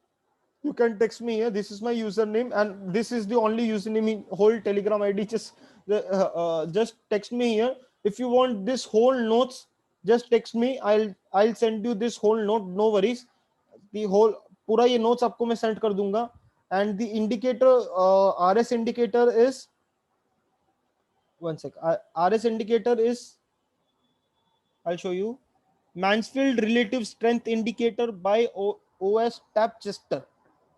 You can text me here. This is my username, and this is the only username in whole Telegram ID. Just text me here. If you want this whole notes, just text me. I'll send you this whole note. No worries. The whole पूरा ये notes आपको मैं send कर दूंगा. And the indicator, RS indicator is one sec. RS indicator is, I'll show you, Mansfield Relative Strength Indicator by OS Tapchester.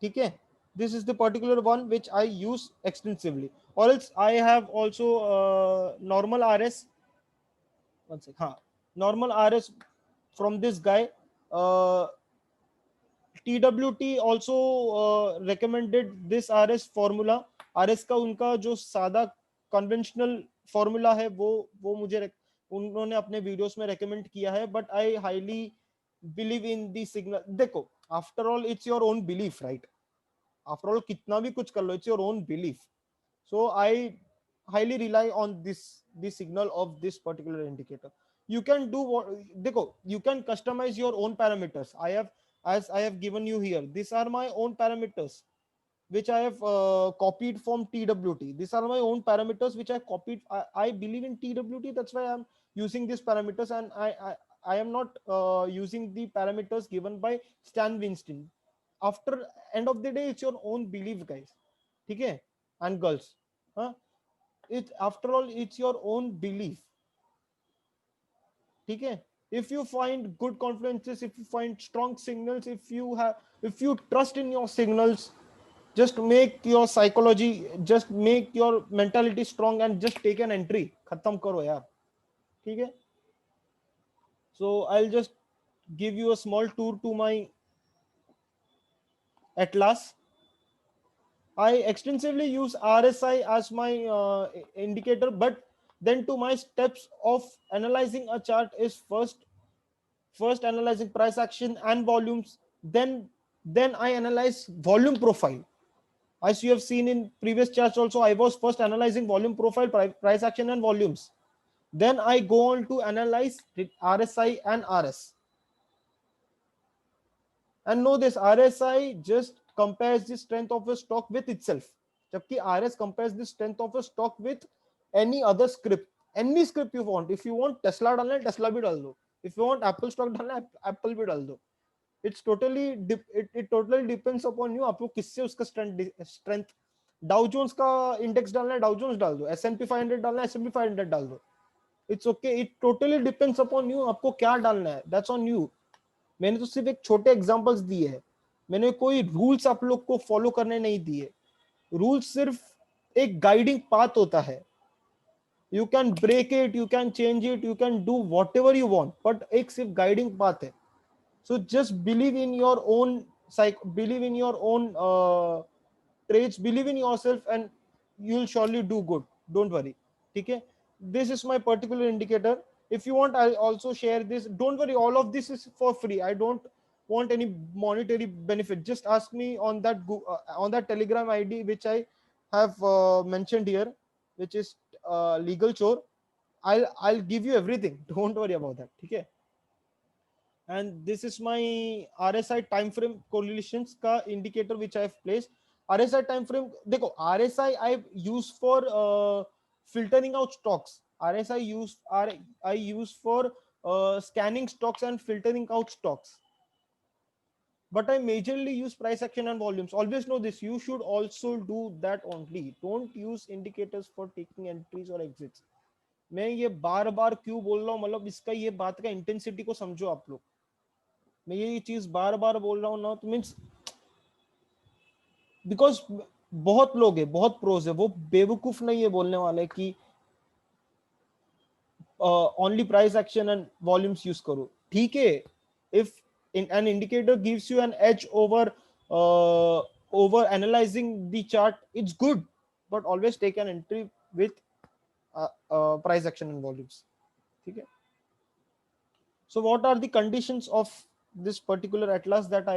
ठीक है, this is the particular one which I use extensively. Or else I have also normal RS. One sec. हाँ, normal RS from this guy. TWT also recommended this RS formula. RS का उनका जो सादा conventional formula है वो मुझे उन्होंने अपने वीडियोस में रेकमेंड किया है. But I highly believe in the signal. देखो, after all it's your own belief, right? After all कितना भी कुछ कर लो, it's your own belief. So I highly rely on this the signal of this particular indicator. You can do what, देखो, you can customize your own parameters. I have, as I have given you here, these are my own parameters which I have copied from TWT. These are my own parameters which I copied. I believe in TWT, that's why I'm using these parameters, and I am not using the parameters given by Stan Winston. After end of the day, it's your own belief, guys. Okay, and girls, huh? It, after all, it's your own belief. Okay, if you find good confluences, if you find strong signals, if you trust in your signals, just make your psychology, just make your mentality strong and just take an entry, khatam karo yaar. ठीक है, so I'll just give you a small tour to my atlas. I extensively use RSI as my indicator, but then to my steps of analyzing a chart is first analyzing price action and volumes, then I analyze volume profile. As you have seen in previous charts also, I was first analyzing volume profile, price action and volumes. Then I go on to analyze RSI and RS. And know this, RSI just compares the strength of a stock with itself. Jabki RS compares the strength of a stock with any other script. Any script you want. If you want Tesla डालना है, Tesla भी डाल दो. If you want Apple stock डालना है, Apple भी डाल दो. It's totally it totally depends upon you. आपको किससे उसका strength. डाउ जोन्स का इंडेक्स डालना है, डाउ जोन्स डाल दो. S&P 500 डालना है, S&P 500 डाल दो. It's okay. It totally depends upon you. आपको क्या डालना है. That's on you. मैंने तो सिर्फ एक छोटे एग्जांपल्स दिए हैं. मैंने कोई रूल्स आप लोग को फॉलो करने नहीं दिए. रूल्स सिर्फ एक गाइडिंग पाथ होता है. You can break it, you can change it, you can do whatever you want, but एक सिर्फ गाइडिंग पाथ है. So just believe in your own believe in your own traits, believe in yourself, and you'll surely do good. Don't worry. Okay, this is my particular indicator. If you want, I'll also share this. Don't worry, all of this is for free. I don't want any monetary benefit. Just ask me on that on that Telegram ID which I have mentioned here, which is legal chore. I'll give you everything. Don't worry about that. Okay. And this is my RSI time frame correlations का indicator which I have placed. RSI time frame, देखो, RSI I use for filtering out stocks. RSI I use for scanning stocks and filtering out stocks. But I majorly use price action and volumes. Always know this. You should also do that only. Don't use indicators for taking entries or exits. मैं ये बार बार क्यों बोल रहा हूँ, मतलब इसका ये बात का इंटेंसिटी को समझो आप लोग. मैं ये चीज बार बार बोल रहा हूँ ना, तो मीन्स बिकॉज बहुत लोग है, बहुत प्रोज है, वो बेवकूफ नहीं है बोलने वाले कि only price action and volumes use करो. ठीक है, if an indicator gives you an edge over analyzing the chart, it's good, but always take an entry with price action and volumes. ठीक है. So what are the conditions of this particular atlas that I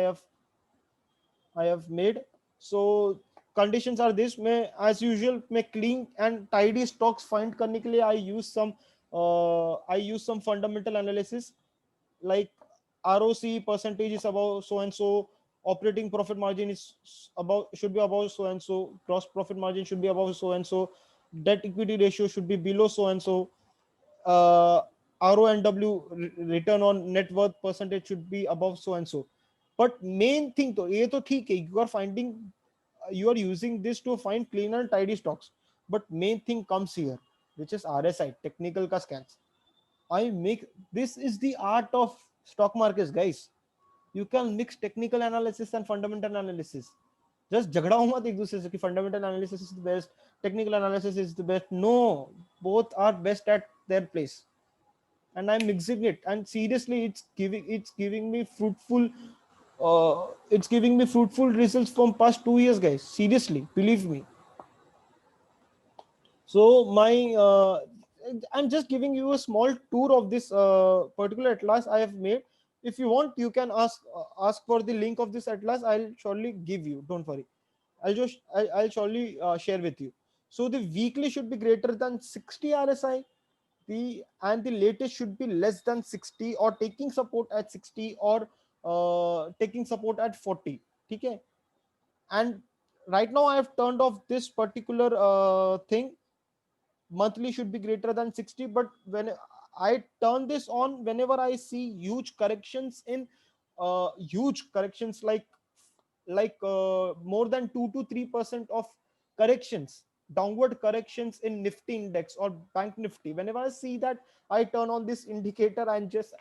have made? So conditions are this. मैं as usual मैं clean and tidy stocks find करने के लिए I use some fundamental analysis, like ROC percentage is above so and so, operating profit margin is should be above so and so, gross profit margin should be above so and so, debt equity ratio should be below so and so, RONW, return on net worth percentage, should be above so and so. But main thing तो ये तो ठीक है, you are using this to find clean and tidy stocks, but main thing comes here, which is RSI, technical ka scans. This is the art of stock markets, guys. You can mix technical analysis and fundamental analysis. Just झगड़ा हो मत एक दूसरे से कि fundamental analysis is the best, technical analysis is the best. No, both are best at their place, and I'm mixing it. And seriously, it's giving me fruitful. It's giving me fruitful results from past 2 years, guys. Seriously, believe me. So I'm just giving you a small tour of this particular atlas I have made. If you want, you can ask for the link of this atlas. I'll surely give you. Don't worry. I'll surely share with you. So the weekly should be greater than 60 RSI. the latest should be less than 60 or taking support at 60 or taking support at 40. Okay, and right now I have turned off this particular thing. Monthly should be greater than 60, but when I turn this on, whenever I see huge corrections in huge corrections like more than 2 to 3% of corrections, downward corrections in Nifty index or Bank Nifty, whenever I see that, I turn on this indicator and just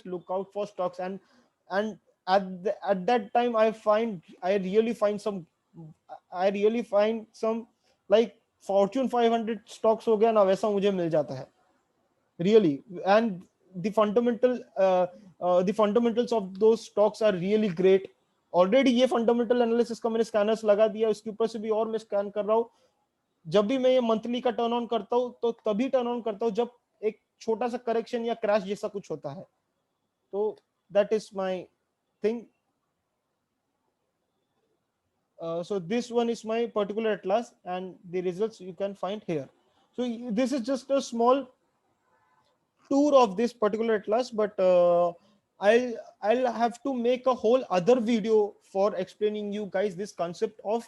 look out for stocks. And at that time I really find some like Fortune 500 stocks हो गया ना, वैसा मुझे मिल जाता है really. And the fundamentals of those stocks are really great. Already ये fundamental analysis का मैंने स्कैनर्स लगा दिया, उसके ऊपर से भी और मैं स्कैन कर रहा हूँ. जब भी मैं ये मंथली का टर्न ऑन करता हूँ तो तभी टर्न ऑन करता हूँ जब एक छोटा सा करेक्शन या क्रैश जैसा कुछ होता है. तो that is my thing. So this one is my particular atlas, and the results you can find here. So this is just a small tour of this particular atlas, but i'll I'll have to make a whole other video for explaining you guys this concept of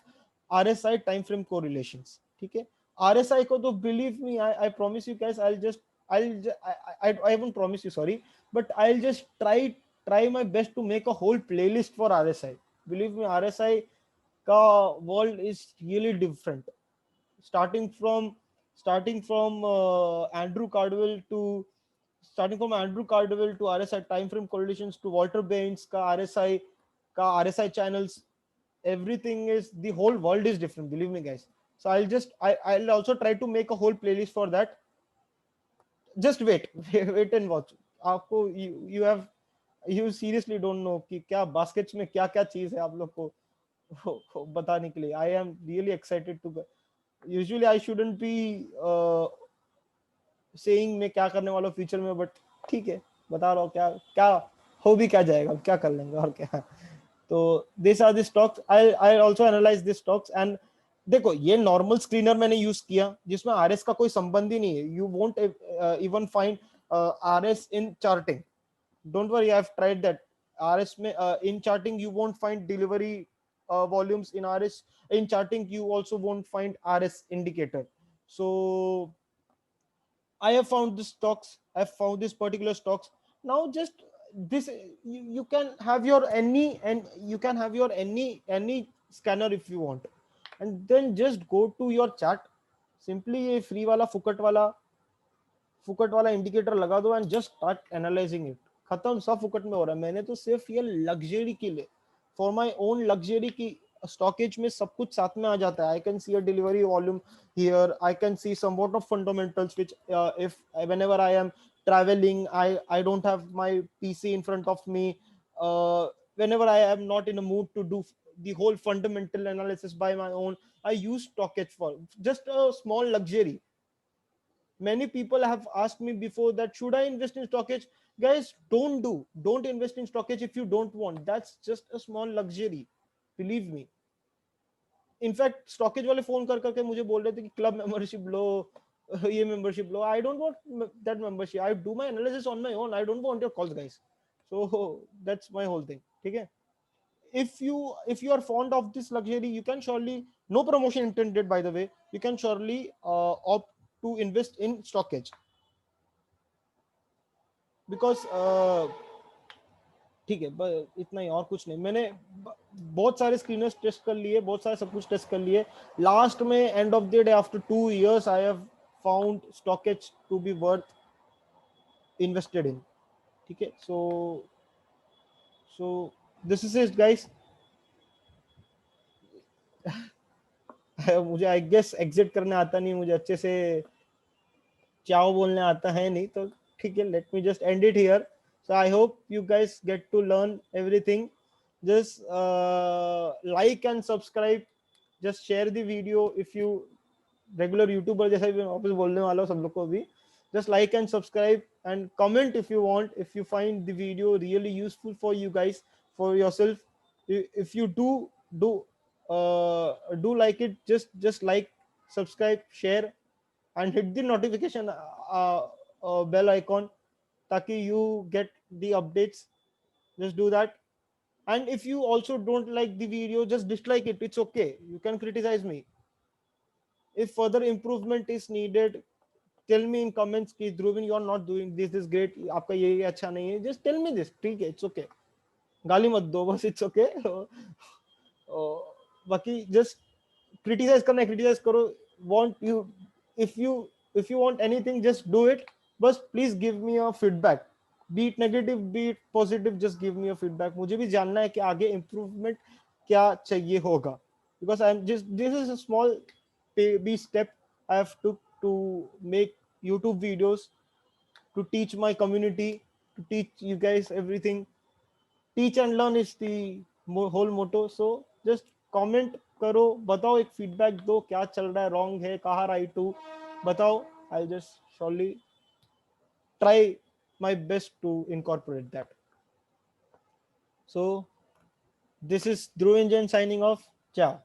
RSI time frame correlations. Okay, RSI ko to believe me, I promise you guys, I won't promise you, sorry, but I'll just try my best to make a whole playlist for RSI. Believe me, RSI ka world is really different. starting from starting from Andrew Cardwell to RSI time frame correlations to Walter Baines ka RSI channels. Everything is, the whole world is different, believe me guys. So I'll also try to make a whole playlist for that. Just wait wait and watch. आपको you seriously don't know कि क्या baskets में क्या क्या चीज है आप लोग को बताने के लिए. I am really excited to. Usually I shouldn't be saying मैं क्या करने वाला फ्यूचर में, बट ठीक है, बता रहा हूँ क्या क्या हो भी क्या जाएगा, क्या कर लेंगे और क्या. तो this are the stocks. I also analyse this stocks. And देखो, ये नॉर्मल स्क्रीनर मैंने यूज किया जिसमें आरएस का कोई संबंध ही नहीं है. You won't even find RS in charting. Don't worry, I have tried that. RS में in charting you won't find delivery volumes. In RS, in charting you also won't find RS indicator. So I have found this stocks. I have found this particular stocks. Now just this, you can have your any, and you can have your any scanner if you want, and then just go to your chart. Simply ये free वाला फुकट वाला indicator लगा दो and just start analysing it. खत्म, सब फुकट में हो रहा है. मैंने तो सिर्फ ये लग्जरी के लिए, फॉर माय ओन लग्जरी की स्टॉकेज में सब कुछ साथ में आ जाता है. I can see a delivery volume here. I can see somewhat of fundamentals which if whenever I am traveling, I don't have my PC in front of me. Whenever I am not in a mood to do the whole fundamental analysis by my own, I use stockage for just a small luxury. Many people have asked me before that should I invest in stockage. Guys, don't invest in stockage if you don't want. That's just a small luxury, believe me. In fact stockage वाले phone कर करके मुझे बोल रहे थे कि club membership लो, ये मेंबरशिप लो. I don't want that membership. I do my analysis on my own. I don't want your calls guys. So that's my whole thing. ठीक है, if you are fond of this luxury, you can surely, no promotion intended by the way, you can surely opt to invest in stockage. Because ठीक है, इतना ही, और कुछ नहीं. मैंने बहुत सारे स्क्रीनर्स टेस्ट कर लिए, बहुत सारे सब कुछ टेस्ट कर लिए. लास्ट में end of the day after 2 years I have found stocks to be worth invested in. ठीक है, so this is it guys. मुझे आई गेस एग्जिट करने आता नहीं, मुझे अच्छे से चाओ बोलने आता है नहीं. तो ठीक है, let me just and it here. So I hope you guys get to learn everything. Just like and subscribe. Just share the video if you regular YouTuber जैसा भी वापस बोलने वाला हूँ सब लोग को भी. Just like and subscribe and comment if you want. If you find the video really useful for you guys, for yourself, if you do like it, just like, subscribe, share, and hit the notification bell icon ताकि you get the updates. Just do that. And if you also don't like the video, just dislike it. It's okay. You can criticize me. If further improvement is needed, tell me in comments कि Dhruvin you are not doing this great, आपका ये अच्छा नहीं है. Just tell me this. ठीक है, it's okay. गाली मत दो बस, it's okay. बाकी just criticize करना है, criticize करो. Want you, if you want anything, just do it. बस please give me a feedback. Be it negative, be it positive, just give me a feedback. मुझे भी जानना है कि आगे improvement क्या चाहिए होगा. Because I'm just, this is a small baby step I have took to make YouTube videos, to teach my community, to teach you guys everything. Teach and learn is the whole motto. So just comment करो, बताओ, एक feedback दो, क्या चल रहा है, wrong है, कहाँ right हूँ, बताओ. I'll just surely try my best to incorporate that. So this is Dhruv Jain signing off. Ciao.